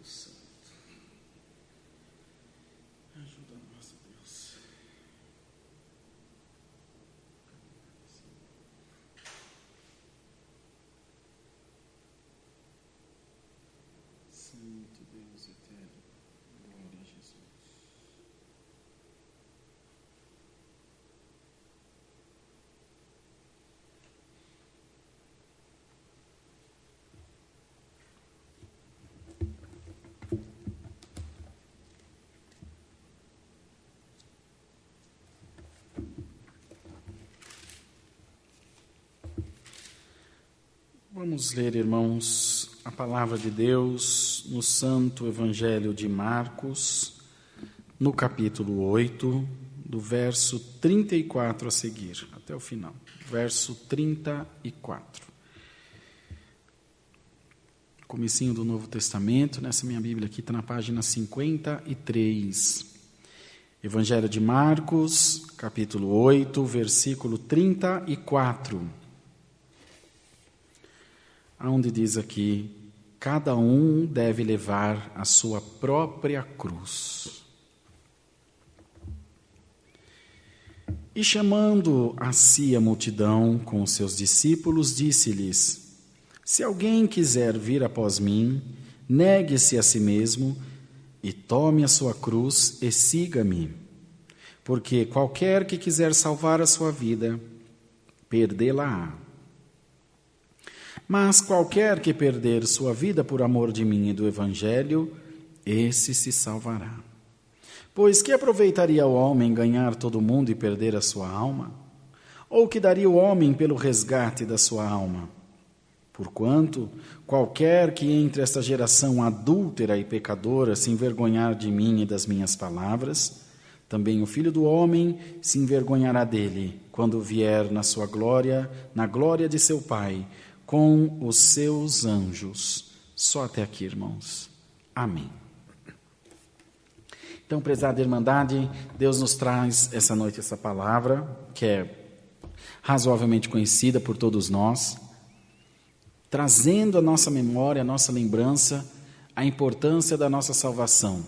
Santo. Ajuda-nos, Deus. Santo Deus eterno, glória a Jesus. Vamos ler, irmãos, a palavra de Deus no Santo Evangelho de Marcos, no capítulo 8, do verso 34 a seguir, até o final, verso 34. Comecinho do Novo Testamento, nessa minha Bíblia aqui está na página 53. Evangelho de Marcos, capítulo 8, versículo 34. Onde diz aqui, cada um deve levar a sua própria cruz. E chamando a si a multidão com os seus discípulos, disse-lhes, se alguém quiser vir após mim, negue-se a si mesmo e tome a sua cruz e siga-me. Porque qualquer que quiser salvar a sua vida, perdê-la-á. Mas qualquer que perder sua vida por amor de mim e do Evangelho, esse se salvará. Pois que aproveitaria o homem ganhar todo o mundo e perder a sua alma? Ou que daria o homem pelo resgate da sua alma? Porquanto, qualquer que entre esta geração adúltera e pecadora se envergonhar de mim e das minhas palavras, também o Filho do Homem se envergonhará dele, quando vier na sua glória, na glória de seu Pai, com os seus anjos. Só até aqui, irmãos. Amém. Então, prezada Irmandade, Deus nos traz essa noite essa palavra, que é razoavelmente conhecida por todos nós, trazendo à nossa memória, à nossa lembrança, a importância da nossa salvação.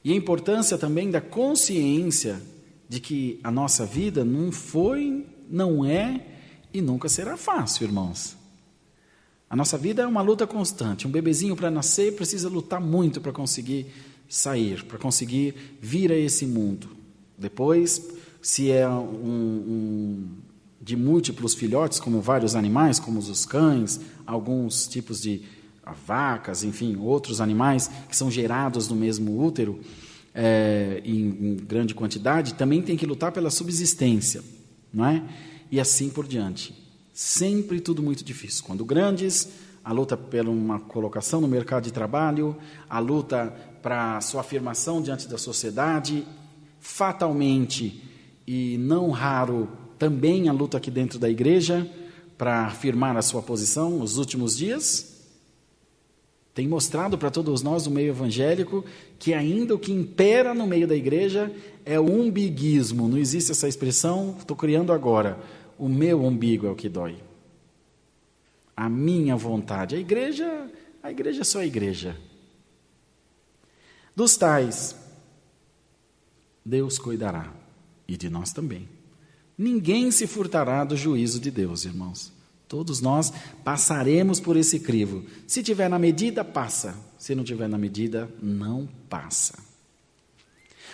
E a importância também da consciência de que a nossa vida não foi, não é e nunca será fácil, irmãos. A nossa vida é uma luta constante. Um bebezinho para nascer precisa lutar muito para conseguir sair, para conseguir vir a esse mundo. Depois, se é de múltiplos filhotes, como vários animais, como os cães, alguns tipos de vacas, enfim, outros animais que são gerados no mesmo útero, em grande quantidade, também tem que lutar pela subsistência, não é? E assim por diante. Sempre tudo muito difícil. Quando grandes, a luta por uma colocação no mercado de trabalho, a luta para sua afirmação diante da sociedade, fatalmente e não raro, também a luta aqui dentro da igreja para afirmar a sua posição nos últimos dias, tem mostrado para todos nós, no meio evangélico, que ainda o que impera no meio da igreja é o umbiguismo. Não existe essa expressão, estou criando agora. O meu umbigo é o que dói. A minha vontade. A igreja é só a igreja. Dos tais, Deus cuidará. E de nós também. Ninguém se furtará do juízo de Deus, irmãos. Todos nós passaremos por esse crivo. Se tiver na medida, passa. Se não tiver na medida, não passa.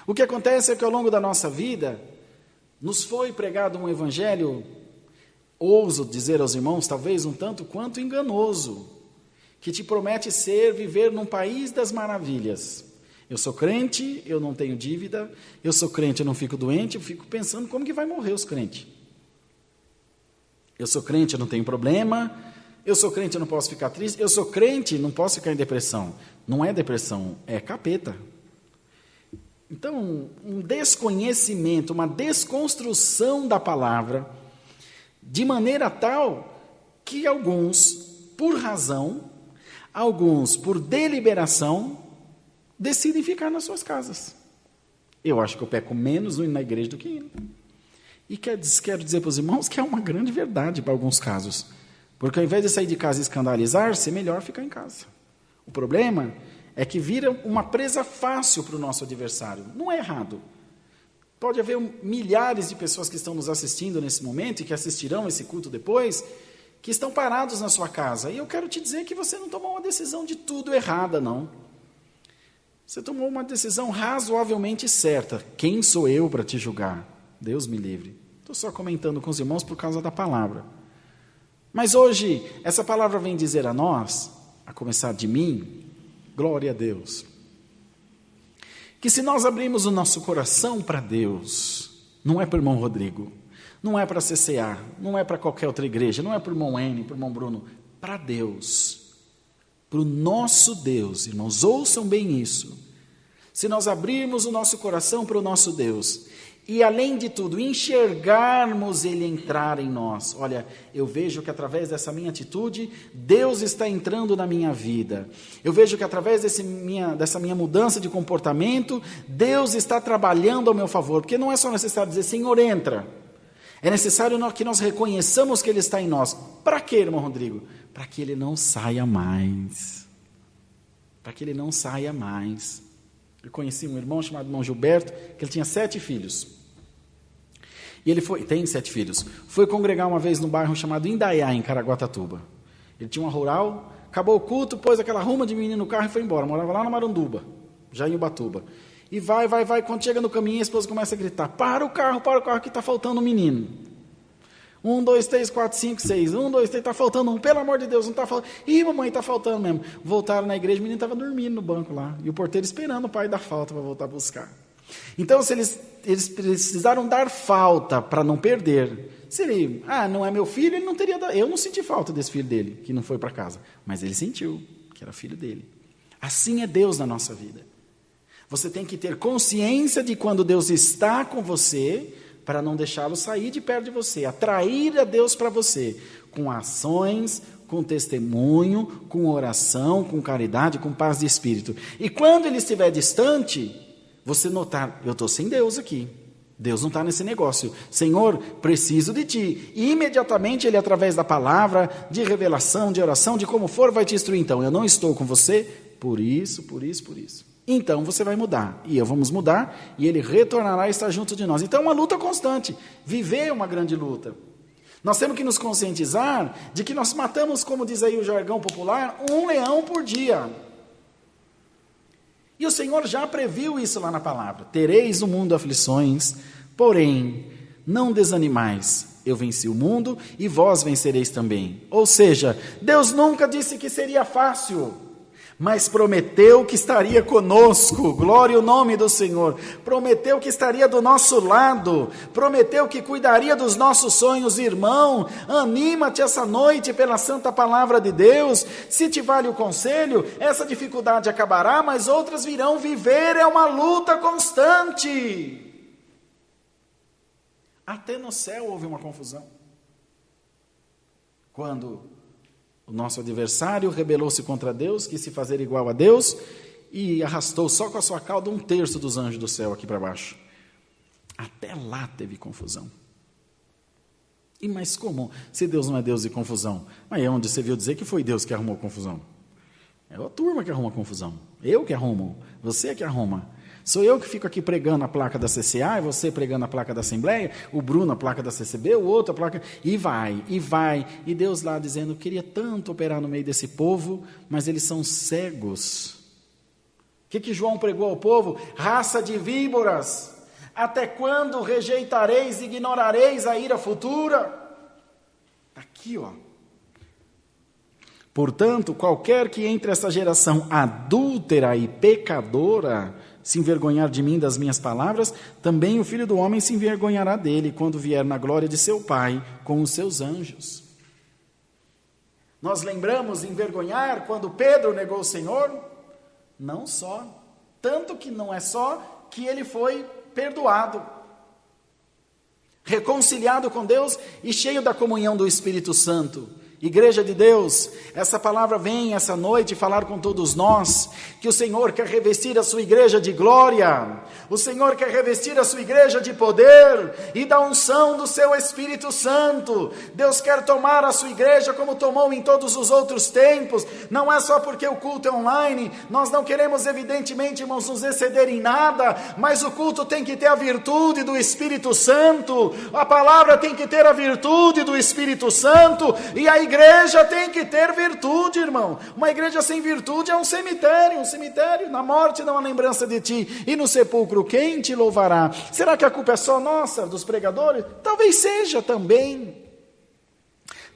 O que acontece é que ao longo da nossa vida, nos foi pregado um evangelho, ouso dizer aos irmãos, talvez um tanto quanto enganoso, que te promete viver num país das maravilhas. Eu sou crente, eu não tenho dívida, eu sou crente, eu não fico doente, eu fico pensando como que vai morrer os crentes. Eu sou crente, eu não tenho problema, eu sou crente, eu não posso ficar triste, eu sou crente, não posso ficar em depressão. Não é depressão, é capeta. Então, um desconhecimento, uma desconstrução da palavra, de maneira tal que alguns, por razão, alguns, por deliberação, decidem ficar nas suas casas. Eu acho que eu peco menos indo na igreja do que indo. E quero dizer para os irmãos que é uma grande verdade para alguns casos. Porque ao invés de sair de casa e escandalizar-se, é melhor ficar em casa. O problema é que vira uma presa fácil para o nosso adversário. Não é errado. Pode haver milhares de pessoas que estão nos assistindo nesse momento e que assistirão esse culto depois, que estão parados na sua casa. E eu quero te dizer que você não tomou uma decisão de tudo errada, não. Você tomou uma decisão razoavelmente certa. Quem sou eu para te julgar? Deus me livre. Estou só comentando com os irmãos por causa da palavra. Mas hoje, essa palavra vem dizer a nós, a começar de mim, glória a Deus, que se nós abrirmos o nosso coração para Deus, não é para o irmão Rodrigo, não é para a CCA, não é para qualquer outra igreja, não é para o irmão N, para o irmão Bruno, para Deus, para o nosso Deus, irmãos, ouçam bem isso. Se nós abrirmos o nosso coração para o nosso Deus, e além de tudo, enxergarmos Ele entrar em nós. Olha, eu vejo que através dessa minha atitude, Deus está entrando na minha vida. Eu vejo que através dessa minha mudança de comportamento, Deus está trabalhando ao meu favor. Porque não é só necessário dizer, Senhor, entra. É necessário que nós reconheçamos que Ele está em nós. Para quê, irmão Rodrigo? Para que Ele não saia mais. Para que Ele não saia mais. Eu conheci um irmão chamado irmão Gilberto, que ele tinha 7 filhos. E ele tem 7 filhos. Foi congregar uma vez no bairro chamado Indaiá, em Caraguatatuba. Ele tinha uma rural, acabou o culto, pôs aquela ruma de menino no carro e foi embora. Morava lá na Maranduba, já em Ubatuba. E vai. Quando chega no caminho, a esposa começa a gritar, para o carro, que está faltando um menino. 1, 2, 3, 4, 5, 6. 1, 2, 3, está faltando um. Pelo amor de Deus, não está faltando. Ih, mamãe, está faltando mesmo. Voltaram na igreja, o menino estava dormindo no banco lá. E o porteiro esperando o pai dar falta para voltar a buscar. Então, se eles precisaram dar falta para não perder. Se ele, não é meu filho, ele não teria dado. Eu não senti falta desse filho dele, que não foi para casa. Mas ele sentiu que era filho dele. Assim é Deus na nossa vida. Você tem que ter consciência de quando Deus está com você, para não deixá-lo sair de perto de você, atrair a Deus para você, com ações, com testemunho, com oração, com caridade, com paz de espírito. E quando ele estiver distante, você notar, eu estou sem Deus aqui, Deus não está nesse negócio, Senhor, preciso de Ti. E imediatamente Ele, através da palavra, de revelação, de oração, de como for, vai te instruir. Então, eu não estou com você, por isso. Então, você vai mudar, e eu vamos mudar, e Ele retornará a estar junto de nós. Então, é uma luta constante, viver é uma grande luta. Nós temos que nos conscientizar de que nós matamos, como diz aí o jargão popular, um leão por dia. E o Senhor já previu isso lá na palavra. Tereis no mundo aflições, porém, não desanimais. Eu venci o mundo e vós vencereis também. Ou seja, Deus nunca disse que seria fácil, mas prometeu que estaria conosco. Glória ao nome do Senhor. Prometeu que estaria do nosso lado. Prometeu que cuidaria dos nossos sonhos. Irmão, anima-te essa noite pela santa palavra de Deus. Se te vale o conselho, essa dificuldade acabará, mas outras virão. Viver é uma luta constante. Até no céu houve uma confusão. Quando o nosso adversário rebelou-se contra Deus, quis se fazer igual a Deus e arrastou só com a sua cauda 1/3 dos anjos do céu aqui para baixo. Até lá teve confusão. E mas como? Se Deus não é Deus de confusão, mas é onde você viu dizer que foi Deus que arrumou confusão? É a turma que arruma confusão. Eu que arrumo, você que arruma. Sou eu que fico aqui pregando a placa da CCA, e você pregando a placa da Assembleia, o Bruno a placa da CCB, o outro a placa... E vai. E Deus lá dizendo, queria tanto operar no meio desse povo, mas eles são cegos. O que João pregou ao povo? Raça de víboras, até quando rejeitareis e ignorareis a ira futura? Está aqui, ó. Portanto, qualquer que entre essa geração adúltera e pecadora se envergonhar de mim, das minhas palavras, também o Filho do Homem se envergonhará dele, quando vier na glória de seu Pai, com os seus anjos. Nós lembramos envergonhar quando Pedro negou o Senhor? Não só. Tanto que não é só que ele foi perdoado, reconciliado com Deus e cheio da comunhão do Espírito Santo. Igreja de Deus, essa palavra vem essa noite falar com todos nós, que o Senhor quer revestir a sua igreja de glória, o Senhor quer revestir a sua igreja de poder e da unção do seu Espírito Santo. Deus quer tomar a sua igreja como tomou em todos os outros tempos, não é só porque o culto é online, nós não queremos evidentemente, irmãos, nos exceder em nada, mas o culto tem que ter a virtude do Espírito Santo, a palavra tem que ter a virtude do Espírito Santo, e a igreja tem que ter virtude, irmão. Uma igreja sem virtude é um cemitério, na morte não há lembrança de ti, e no sepulcro quem te louvará? Será que a culpa é só nossa, dos pregadores? Talvez seja também.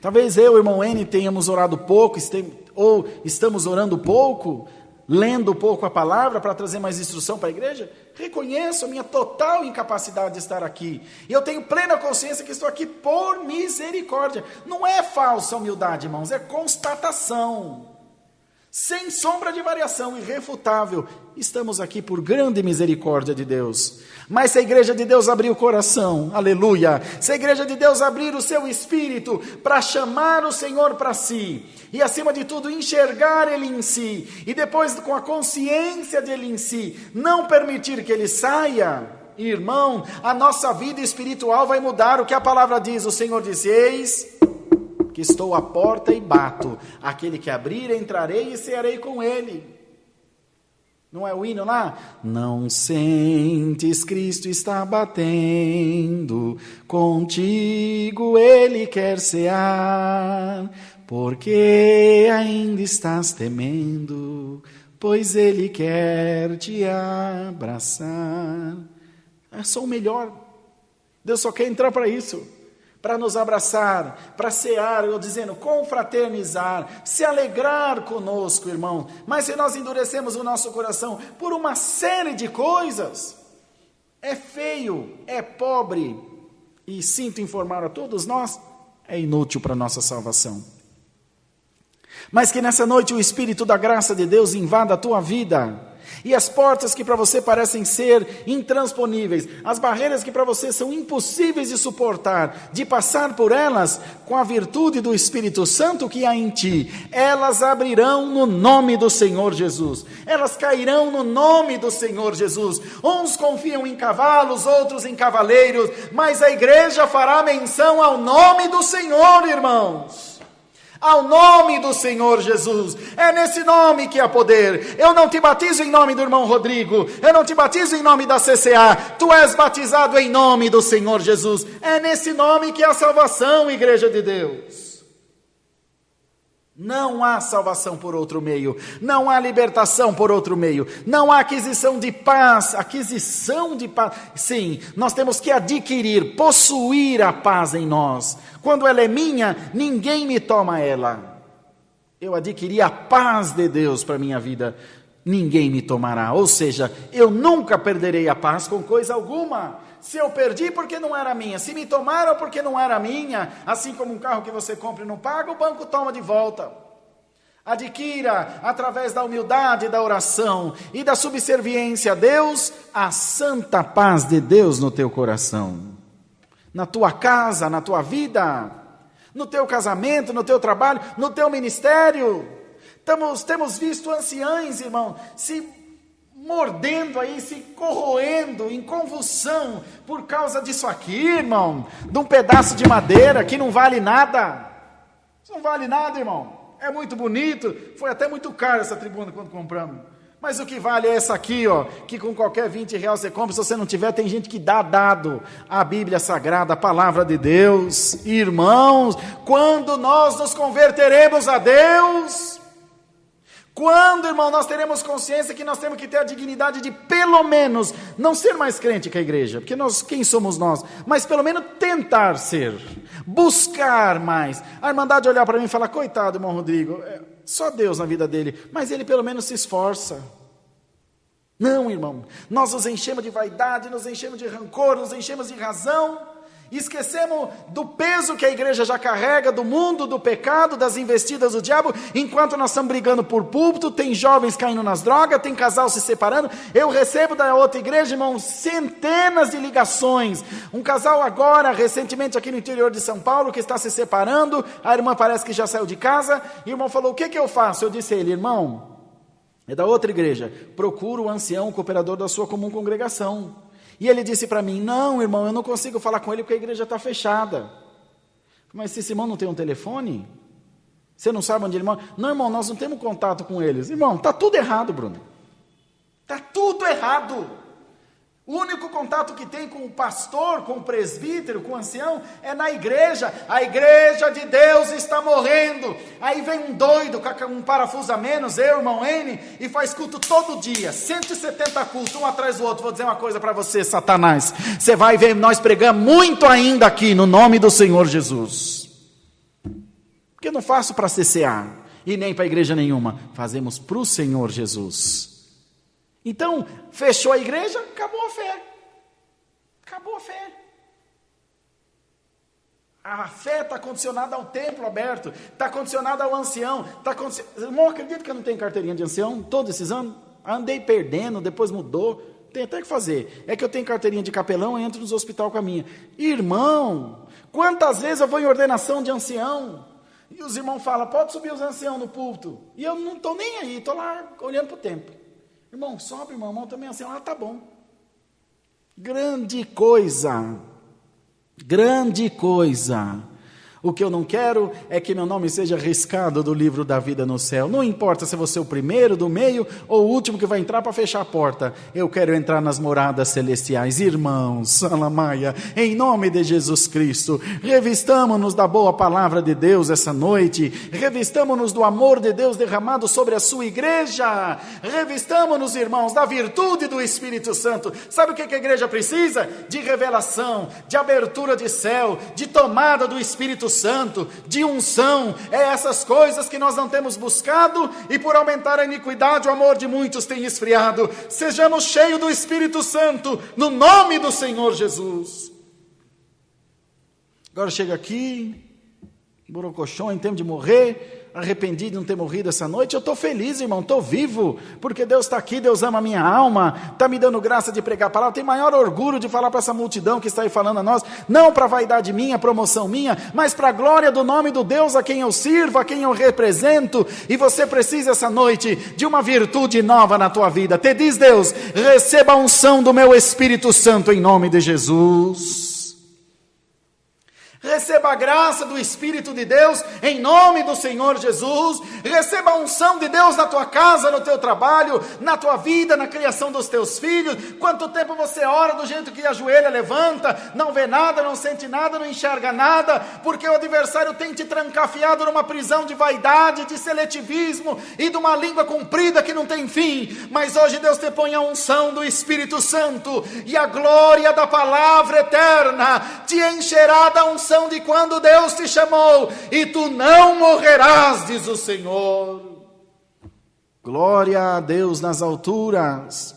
Talvez eu, irmão N, tenhamos orado pouco, ou estamos orando pouco, lendo pouco a palavra para trazer mais instrução para a igreja. Reconheço a minha total incapacidade de estar aqui. E eu tenho plena consciência que estou aqui por misericórdia. Não é falsa humildade, irmãos, é constatação. Sem sombra de variação, irrefutável. Estamos aqui por grande misericórdia de Deus. Mas se a igreja de Deus abrir o coração, aleluia, se a igreja de Deus abrir o seu espírito para chamar o Senhor para si, e acima de tudo enxergar Ele em si, e depois com a consciência dele em si, não permitir que Ele saia, irmão, a nossa vida espiritual vai mudar. O que a palavra diz? O Senhor diz: eis que estou à porta e bato, aquele que abrir entrarei e cearei com ele. Não é o hino lá? Não sentes Cristo está batendo, contigo Ele quer cear, porque ainda estás temendo, pois Ele quer te abraçar. É só o melhor. Deus só quer entrar para isso, para nos abraçar, para cear, eu dizendo, confraternizar, se alegrar conosco, irmão. Mas se nós endurecemos o nosso coração por uma série de coisas, é feio, é pobre, e sinto informar a todos nós, é inútil para a nossa salvação. Mas que nessa noite o Espírito da graça de Deus invada a tua vida, e as portas que para você parecem ser intransponíveis, as barreiras que para você são impossíveis de suportar, de passar por elas, com a virtude do Espírito Santo que há em ti, elas abrirão no nome do Senhor Jesus, elas cairão no nome do Senhor Jesus. Uns confiam em cavalos, outros em cavaleiros, mas a igreja fará menção ao nome do Senhor, irmãos. Ao nome do Senhor Jesus, é nesse nome que há poder. Eu não te batizo em nome do irmão Rodrigo, eu não te batizo em nome da CCA, tu és batizado em nome do Senhor Jesus. É nesse nome que há salvação, igreja de Deus. Não há salvação por outro meio, não há libertação por outro meio, não há aquisição de paz, sim, nós temos que adquirir, possuir a paz em nós. Quando ela é minha, ninguém me toma ela. Eu adquiri a paz de Deus para a minha vida, ninguém me tomará. Ou seja, eu nunca perderei a paz com coisa alguma. Se eu perdi, porque não era minha. Se me tomaram, porque não era minha. Assim como um carro que você compra e não paga, o banco toma de volta. Adquira, através da humildade, da oração e da subserviência a Deus, a santa paz de Deus no teu coração. Na tua casa, na tua vida, no teu casamento, no teu trabalho, no teu ministério. Temos visto anciães, irmão, se mordendo aí, se corroendo em convulsão por causa disso aqui, irmão, de um pedaço de madeira que não vale nada. Isso não vale nada, irmão. É muito bonito, foi até muito caro essa tribuna quando compramos. Mas o que vale é essa aqui, ó, que com qualquer R$20 você compra. Se você não tiver, tem gente que dá dado a Bíblia Sagrada, a Palavra de Deus. Irmãos, quando nós nos converteremos a Deus? Quando, irmão, nós teremos consciência que nós temos que ter a dignidade de, pelo menos, não ser mais crente que a igreja, porque quem somos nós? Mas pelo menos tentar ser, buscar mais. A Irmandade olhar para mim e falar, coitado, irmão Rodrigo, só Deus na vida dele, mas ele pelo menos se esforça. Não, irmão, nós nos enchemos de vaidade, nos enchemos de rancor, nos enchemos de razão, Esquecemos do peso que a igreja já carrega, do mundo, do pecado, das investidas do diabo, enquanto nós estamos brigando por púlpito, tem jovens caindo nas drogas, tem casal se separando. Eu recebo da outra igreja, irmão, centenas de ligações. Um casal agora, recentemente aqui no interior de São Paulo, que está se separando, a irmã parece que já saiu de casa, e o irmão falou, o que eu faço? Eu disse a ele, irmão, é da outra igreja, procura o ancião, o cooperador da sua comum congregação. E ele disse para mim, não, irmão, eu não consigo falar com ele porque a igreja está fechada. Mas esse irmão não tem um telefone? Você não sabe onde ele mora? Não, irmão, nós não temos contato com eles. Irmão, está tudo errado, Bruno. Está tudo errado. O único contato que tem com o pastor, com o presbítero, com o ancião, é na igreja. A igreja de Deus está morrendo. Aí vem um doido com um parafuso a menos, eu, irmão N, e faz culto todo dia, 170 cultos, um atrás do outro. Vou dizer uma coisa para você, Satanás, você vai ver, nós pregamos muito ainda aqui, no nome do Senhor Jesus. Porque eu não faço para CCA, e nem para igreja nenhuma, fazemos para o Senhor Jesus. Então, fechou a igreja, acabou a fé. Acabou a fé. A fé está condicionada ao templo aberto, está condicionada ao ancião. Irmão, acredito que eu não tenho carteirinha de ancião todos esses anos? Andei perdendo, depois mudou. Tem até que fazer. É que eu tenho carteirinha de capelão e entro nos hospitais com a minha. Irmão, quantas vezes eu vou em ordenação de ancião? E os irmãos falam, pode subir os anciãos no púlpito. E eu não estou nem aí, estou lá olhando para o templo. Irmão, sobe, irmão, também assim, tá bom. Grande coisa. Grande coisa. O que eu não quero é que meu nome seja riscado do livro da vida no céu. Não importa se você é o primeiro, do meio ou o último que vai entrar para fechar a porta. Eu quero entrar nas moradas celestiais. Irmãos, Salamaia, em nome de Jesus Cristo, revistamo-nos da boa palavra de Deus essa noite. Revistamo-nos do amor de Deus derramado sobre a sua igreja. Revistamo-nos, irmãos, da virtude do Espírito Santo. Sabe o que a igreja precisa? De revelação, de abertura de céu, de tomada do Espírito Santo, de unção. É essas coisas que nós não temos buscado, e por aumentar a iniquidade o amor de muitos tem esfriado. Sejamos cheios do Espírito Santo, no nome do Senhor Jesus. Agora chega aqui, borocochô, em tempo de morrer, arrependido de não ter morrido essa noite. Eu estou feliz, irmão, estou vivo, porque Deus está aqui, Deus ama a minha alma, está me dando graça de pregar a palavra. Tenho maior orgulho de falar para essa multidão que está aí falando a nós, não para a vaidade minha, promoção minha, mas para a glória do nome do Deus a quem eu sirvo, a quem eu represento. E você precisa essa noite de uma virtude nova na tua vida. Te diz Deus, receba a unção do meu Espírito Santo em nome de Jesus. Receba a graça do Espírito de Deus em nome do Senhor Jesus. Receba a unção de Deus na tua casa, no teu trabalho, na tua vida, na criação dos teus filhos. Quanto tempo você ora do jeito que ajoelha, levanta, não vê nada, não sente nada, não enxerga nada, porque o adversário tem te trancafiado numa prisão de vaidade, de seletivismo e de uma língua comprida que não tem fim. Mas hoje Deus te põe a unção do Espírito Santo, e a glória da palavra eterna te encherá da unção de quando Deus te chamou, e tu não morrerás, diz o Senhor. Glória a Deus nas alturas,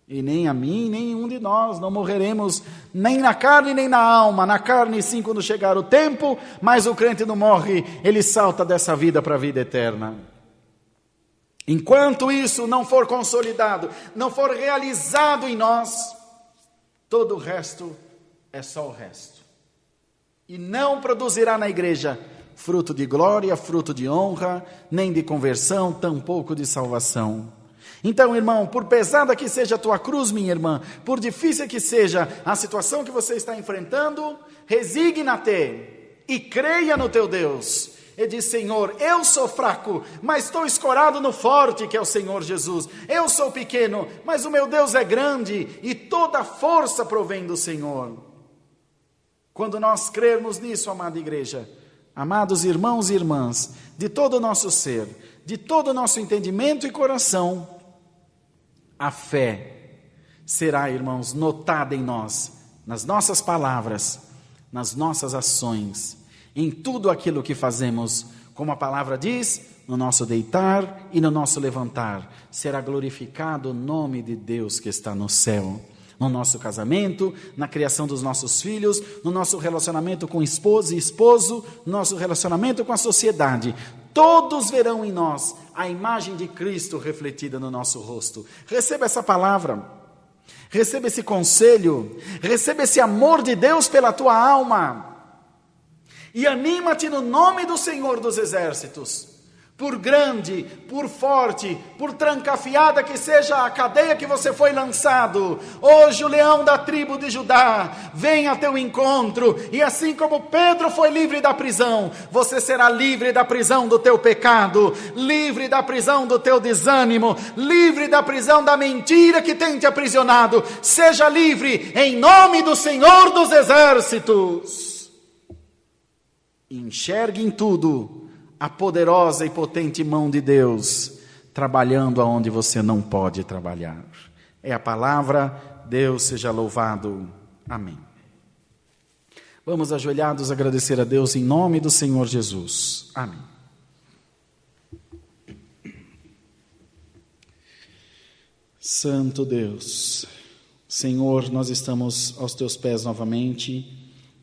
e nem a mim, nenhum de nós, não morreremos nem na carne nem na alma. Na carne sim, quando chegar o tempo, mas o crente não morre, ele salta dessa vida para a vida eterna. Enquanto isso não for consolidado, não for realizado em nós, todo o resto é só o resto. E não produzirá na igreja fruto de glória, fruto de honra, nem de conversão, tampouco de salvação. Então, irmão, por pesada que seja a tua cruz, minha irmã, por difícil que seja a situação que você está enfrentando, resigna-te e creia no teu Deus. E diz, Senhor, eu sou fraco, mas estou escorado no forte, que é o Senhor Jesus. Eu sou pequeno, mas o meu Deus é grande, e toda a força provém do Senhor. Quando nós crermos nisso, amada igreja, amados irmãos e irmãs, de todo o nosso ser, de todo o nosso entendimento e coração, a fé será, irmãos, notada em nós, nas nossas palavras, nas nossas ações, em tudo aquilo que fazemos. Como a palavra diz, no nosso deitar e no nosso levantar, será glorificado o nome de Deus que está no céu. no nosso casamento, na criação dos nossos filhos, no nosso relacionamento com esposa e esposo, no nosso relacionamento com a sociedade. Todos verão em nós a imagem de Cristo refletida no nosso rosto. Receba essa palavra, receba esse conselho, receba esse amor de Deus pela tua alma. E anima-te no nome do Senhor dos Exércitos. Por grande, por forte, por trancafiada que seja a cadeia que você foi lançado, hoje o leão da tribo de Judá vem a teu encontro, e assim como Pedro foi livre da prisão, você será livre da prisão do teu pecado, livre da prisão do teu desânimo, livre da prisão da mentira que tem te aprisionado. Seja livre em nome do Senhor dos Exércitos. Enxergue em tudo a poderosa e potente mão de Deus, trabalhando aonde você não pode trabalhar. É a palavra, Deus seja louvado. Amém. Vamos ajoelhados agradecer a Deus em nome do Senhor Jesus. Amém. Santo Deus, Senhor, nós estamos aos teus pés novamente,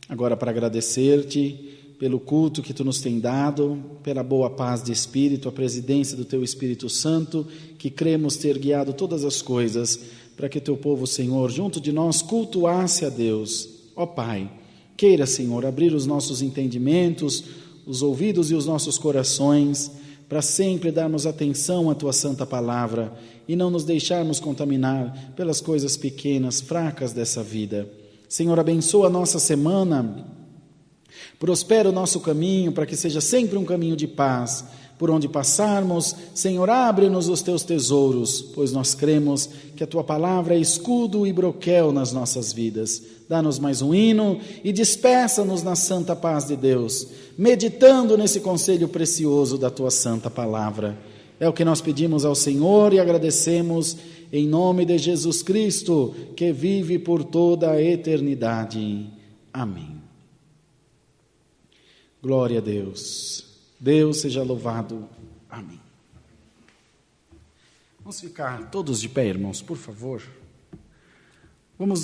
agora para agradecer-te pelo culto que tu nos tem dado, pela boa paz de Espírito, a presidência do teu Espírito Santo, que cremos ter guiado todas as coisas, para que teu povo, Senhor, junto de nós, cultuasse a Deus. Ó Pai, queira, Senhor, abrir os nossos entendimentos, os ouvidos e os nossos corações, para sempre darmos atenção à tua santa palavra e não nos deixarmos contaminar pelas coisas pequenas, fracas dessa vida. Senhor, abençoa a nossa semana, prospera o nosso caminho, para que seja sempre um caminho de paz. Por onde passarmos, Senhor, abre-nos os teus tesouros, pois nós cremos que a tua palavra é escudo e broquel nas nossas vidas. Dá-nos mais um hino e despeça-nos na santa paz de Deus, meditando nesse conselho precioso da tua santa palavra. É o que nós pedimos ao Senhor e agradecemos em nome de Jesus Cristo, que vive por toda a eternidade. Amém. Glória a Deus. Deus seja louvado. Amém. Vamos ficar todos de pé, irmãos, por favor. Vamos